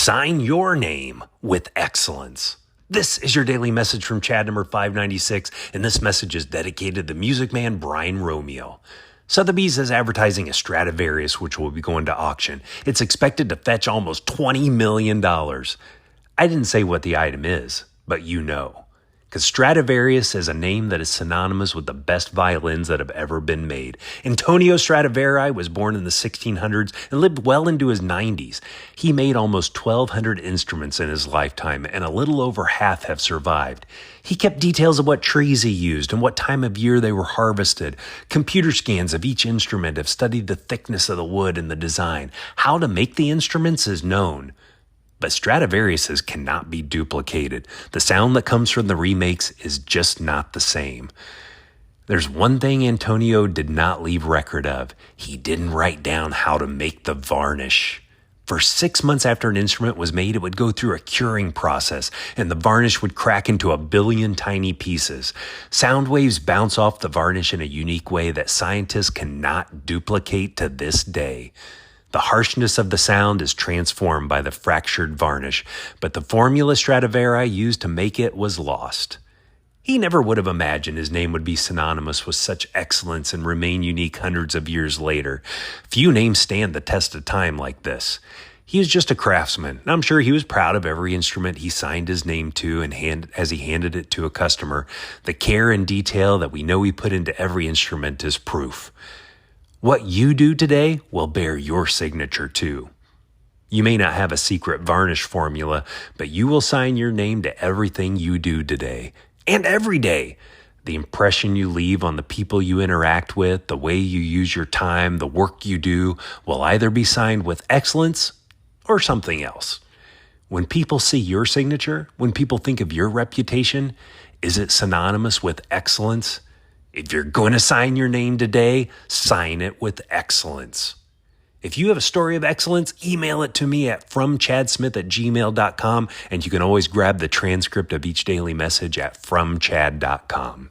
Sign your name with excellence. This is your daily message from Chad number 596, and this message is dedicated to the music man Brian Romeo. Sotheby's is advertising a Stradivarius which will be going to auction. It's expected to fetch almost $20 million. I didn't say what the item is, but you know. Because Stradivarius is a name that is synonymous with the best violins that have ever been made. Antonio Stradivari was born in the 1600s and lived well into his 90s. He made almost 1,200 instruments in his lifetime, and a little over half have survived. He kept details of what trees he used and what time of year they were harvested. Computer scans of each instrument have studied the thickness of the wood and the design. How to make the instruments is known. But Stradivariuses cannot be duplicated. The sound that comes from the remakes is just not the same. There's one thing Antonio did not leave record of. He didn't write down how to make the varnish. For 6 months after an instrument was made, it would go through a curing process, and the varnish would crack into 1 billion tiny pieces. Sound waves bounce off the varnish in a unique way that scientists cannot duplicate to this day. The harshness of the sound is transformed by the fractured varnish, but the formula Stradivari used to make it was lost. He never would have imagined his name would be synonymous with such excellence and remain unique hundreds of years later. Few names stand the test of time like this. He is just a craftsman, and I'm sure he was proud of every instrument he signed his name to and as he handed it to a customer. The care and detail that we know he put into every instrument is proof. What you do today will bear your signature too. You may not have a secret varnish formula, but you will sign your name to everything you do today and every day. The impression you leave on the people you interact with, the way you use your time, the work you do will either be signed with excellence or something else. When people see your signature, when people think of your reputation, is it synonymous with excellence? If you're going to sign your name today, sign it with excellence. If you have a story of excellence, email it to me at fromchadsmith@gmail.com, and you can always grab the transcript of each daily message at fromchad.com.